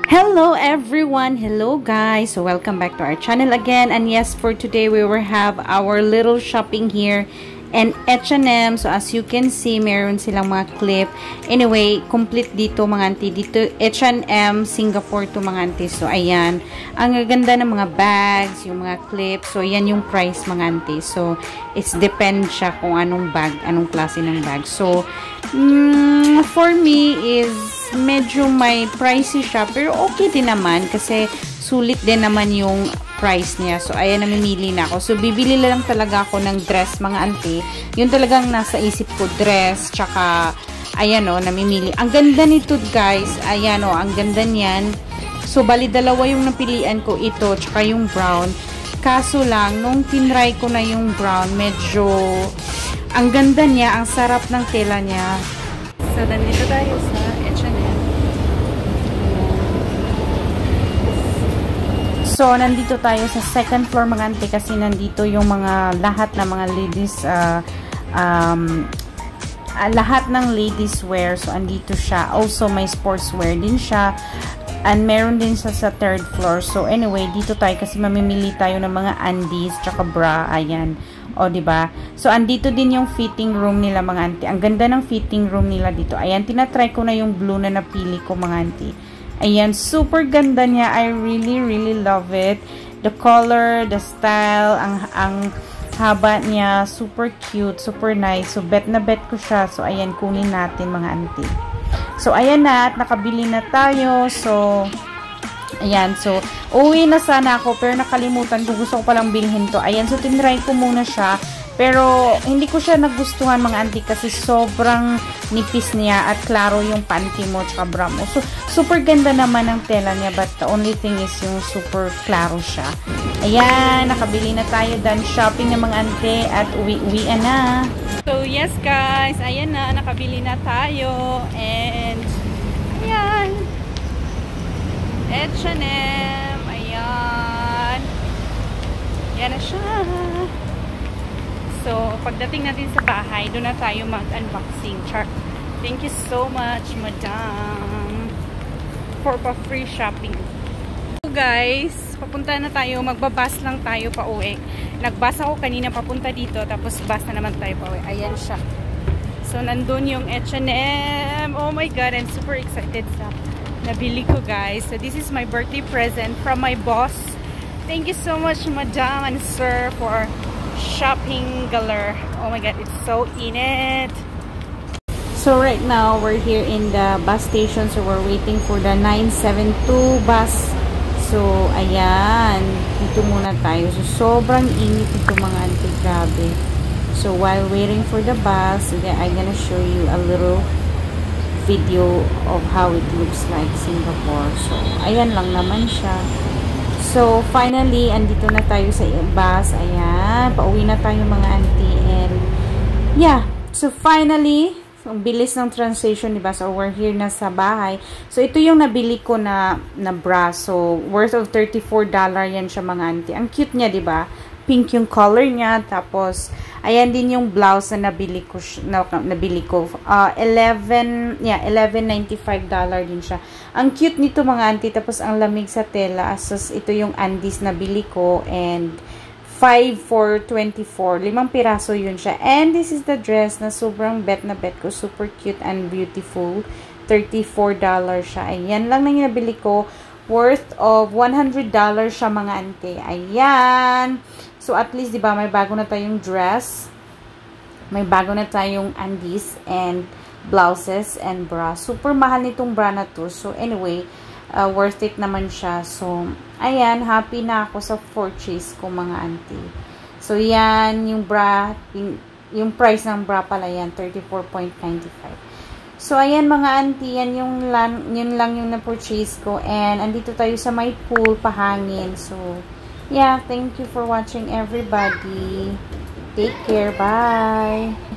Hello everyone! Hello guys! So welcome back to our channel again. And yes, for today we will have our little shopping here and H&M. So as you can see, meron silang mga clip. Anyway, complete dito mga auntie. Dito H&M Singapore to mga auntie. So ayan, ang ganda ng mga bags, yung mga clip. So yan yung price mga auntie. So it's depend siya kung anong bag, anong klase ng bag. So for me is medyo may pricey siya, pero okay din naman kasi sulit din naman yung price niya. So ayan, namimili na ako. So bibili lang talaga ako ng dress mga auntie. Yun talagang nasa isip ko, dress, tsaka ayan o, namimili. Ang ganda nito guys, ayan o, ang ganda niyan. So bali dalawa yung napilian ko, ito tsaka yung brown. Kaso lang, nung tinry ko na yung brown, medyo ang ganda niya, ang sarap ng tela niya. So nandito tayo sa H&M. So, nandito tayo sa second floor mga auntie kasi nandito yung mga lahat ng mga ladies lahat ng ladies wear. So, andito siya. Also, may sportswear din siya. And meron din siya sa third floor. So, anyway, dito tayo kasi mamimili tayo ng mga undies tsaka bra. Ayan. O, diba? So, andito din yung fitting room nila mga auntie. Ang ganda ng fitting room nila dito. Ayan, tinatry ko na yung blue na napili ko mga auntie. Ayan, super ganda niya. I really love it. The color, the style, ang haba niya, super cute, super nice. So, bet na bet ko siya. So, ayan, kunin natin mga auntie. So, ayan na, at nakabili na tayo. So, ayan, so, uwi na sana ako, pero nakalimutan ko, gusto ko palang bilhin to. Ayan, so, tinry ko muna siya. Pero, hindi ko siya nagustuhan mga auntie kasi sobrang nipis niya at klaro yung panty mo tsaka bra mo. So, super ganda naman ang tela niya but the only thing is yung super klaro siya. Ayan, nakabili na tayo, done shopping ng mga auntie at uwi-uwian na. So, yes guys, ayan na, nakabili na tayo and ayan, H&M, ayan, yan na siya. So, pagdating natin sa bahay, doon na tayo mag-unboxing. Thank you so much, madam, for pa-free shopping. So, guys, papunta na tayo. Magbabas lang tayo pa uwi. Nagbas ako kanina papunta dito, tapos bus na naman tayo pa uwi. Ayan siya. So, nandun yung H&M. Oh my God, I'm super excited sa nabili ko, guys. So, this is my birthday present from my boss. Thank you so much, madam and sir, for shopping galore. Oh my God, it's so in it. So right now we're here in the bus station, so we're waiting for the 972 bus. So ayan, dito muna tayo. So sobrang init ito mga auntie, grabe. So while waiting for the bus, I'm gonna show you a little video of how it looks like Singapore. So ayan lang naman siya. So, finally, andito na tayo sa bus. Ayan, pauwi na tayo mga auntie. And, yeah. So, finally, ang bilis ng translation, diba? So, we're here na sa bahay. So, ito yung nabili ko na bra. So, worth of $34 yan siya mga auntie. Ang cute niya, diba? Pink yung color niya. Tapos, ayan din yung blouse na nabili ko. $11.95 din siya. Ang cute nito mga auntie. Tapos, ang lamig sa tela. Asos, ito yung undies na bili ko. And, 5 for 24. 5 piraso yun siya. And, this is the dress na sobrang bet na bet ko. Super cute and beautiful. $34 siya. Ayan lang na yung nabili ko. Worth of $100 siya mga auntie. Ayan. So, at least, diba, may bago na tayong dress. May bago na tayong undies and blouses and bra. Super mahal nitong bra na to. So, anyway, worth it naman siya. So, ayan, happy na ako sa purchase ko mga auntie. So, yan, yung bra, yung price ng bra pala yan, $34.95. So, ayan mga auntie, yun lang yung na-purchase ko. And, andito tayo sa may pool, pahangin. So, yeah, thank you for watching everybody. Take care, bye!